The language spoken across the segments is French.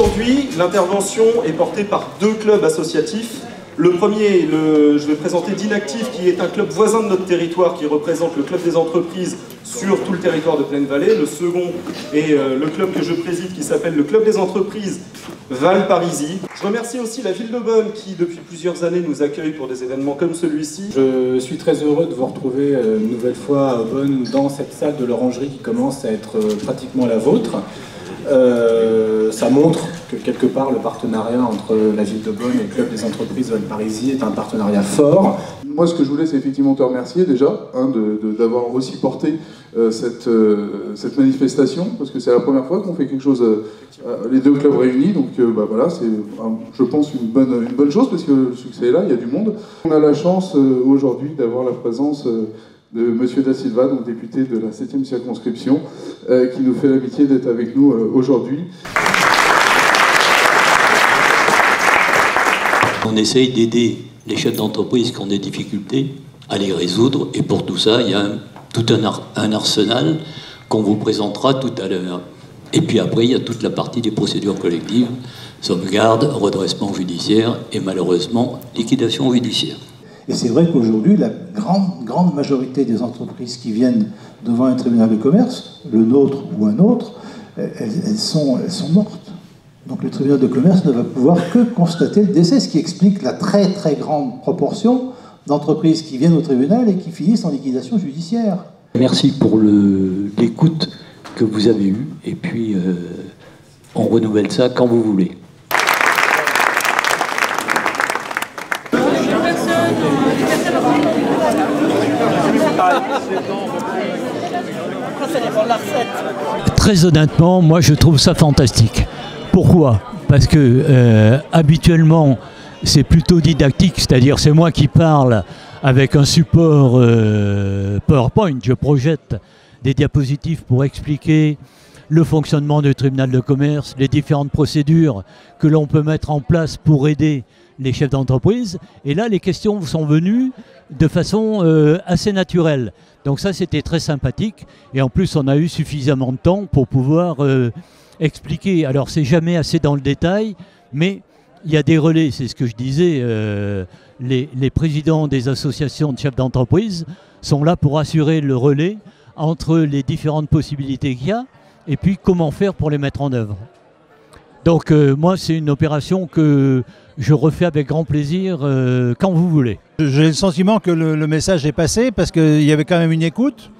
aujourd'hui, l'intervention est portée par deux clubs associatifs. Le premier, je vais présenter Dinactif, qui est un club voisin de notre territoire, qui représente le club des entreprises sur tout le territoire de Plaine-Vallée. Le second est le club que je préside, qui s'appelle le club des entreprises Val-Parisis. Je remercie aussi la ville de Bonn, qui depuis plusieurs années nous accueille pour des événements comme celui-ci. Je suis très heureux de vous retrouver une nouvelle fois à Bonn, dans cette salle de l'Orangerie qui commence à être pratiquement la vôtre. Ça montre que quelque part le partenariat entre la ville de Bonn et le club des entreprises Val-Parisis est un partenariat fort. Moi, ce que je voulais, c'est effectivement te remercier déjà d'avoir aussi porté cette manifestation, parce que c'est la première fois qu'on fait quelque chose, les deux clubs réunis, donc voilà, c'est, je pense, une bonne chose, parce que le succès est là, il y a du monde. On a la chance aujourd'hui d'avoir la présence de M. Da Silva, donc député de la 7e circonscription, qui nous fait l'amitié d'être avec nous aujourd'hui. On essaye d'aider les chefs d'entreprise qui ont des difficultés à les résoudre, et pour tout ça, il y a tout un arsenal qu'on vous présentera tout à l'heure. Et puis après, il y a toute la partie des procédures collectives, sauvegarde, redressement judiciaire et malheureusement liquidation judiciaire. Et c'est vrai qu'aujourd'hui, la grande majorité des entreprises qui viennent devant un tribunal de commerce, le nôtre ou un autre, elles sont mortes. Donc le tribunal de commerce ne va pouvoir que constater le décès, ce qui explique la très grande proportion d'entreprises qui viennent au tribunal et qui finissent en liquidation judiciaire. Merci pour l'écoute que vous avez eue, et puis on renouvelle ça quand vous voulez. Très honnêtement, moi je trouve ça fantastique. Pourquoi? Parce que habituellement c'est plutôt didactique, c'est-à-dire c'est moi qui parle avec un support PowerPoint, je projette des diapositives pour expliquer le fonctionnement du tribunal de commerce, les différentes procédures que l'on peut mettre en place pour aider les chefs d'entreprise. Et là, les questions sont venues de façon assez naturelle. Donc ça, c'était très sympathique. Et en plus, on a eu suffisamment de temps pour pouvoir expliquer. Alors, c'est jamais assez dans le détail, mais il y a des relais, c'est ce que je disais. Les présidents des associations de chefs d'entreprise sont là pour assurer le relais entre les différentes possibilités qu'il y a et puis comment faire pour les mettre en œuvre. Donc moi, c'est une opération que je refais avec grand plaisir quand vous voulez. J'ai le sentiment que le message est passé parce qu'il y avait quand même une écoute.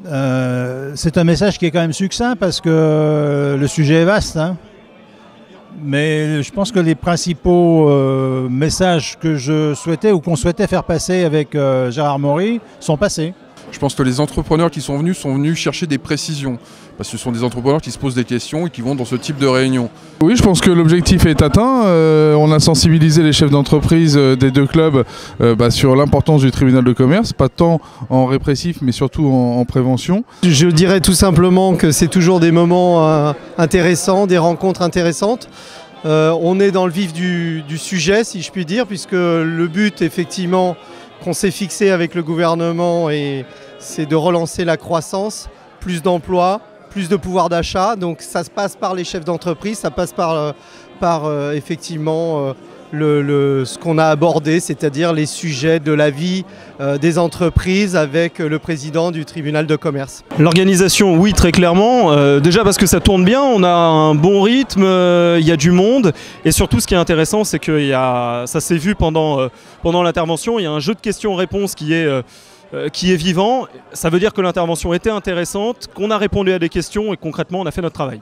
C'est un message qui est quand même succinct parce que le sujet est vaste, hein. Mais je pense que les principaux messages que je souhaitais ou qu'on souhaitait faire passer avec Gérard Maury sont passés. Je pense que les entrepreneurs qui sont venus chercher des précisions. Parce que ce sont des entrepreneurs qui se posent des questions et qui vont dans ce type de réunion. Oui, je pense que l'objectif est atteint. On a sensibilisé les chefs d'entreprise des deux clubs sur l'importance du tribunal de commerce, pas tant en répressif mais surtout en prévention. Je dirais tout simplement que c'est toujours des moments intéressants, des rencontres intéressantes. On est dans le vif du sujet, si je puis dire, puisque le but effectivement qu'on s'est fixé avec le gouvernement, c'est de relancer la croissance, plus d'emplois, plus de pouvoir d'achat. Donc ça se passe par les chefs d'entreprise, ça passe par effectivement ce qu'on a abordé, c'est-à-dire les sujets de la vie des entreprises avec le président du tribunal de commerce. L'organisation, oui, très clairement. Déjà parce que ça tourne bien, on a un bon rythme, il y a du monde. Et surtout, ce qui est intéressant, c'est que ça s'est vu pendant l'intervention, il y a un jeu de questions-réponses qui est vivant. Ça veut dire que l'intervention était intéressante, qu'on a répondu à des questions et concrètement, on a fait notre travail.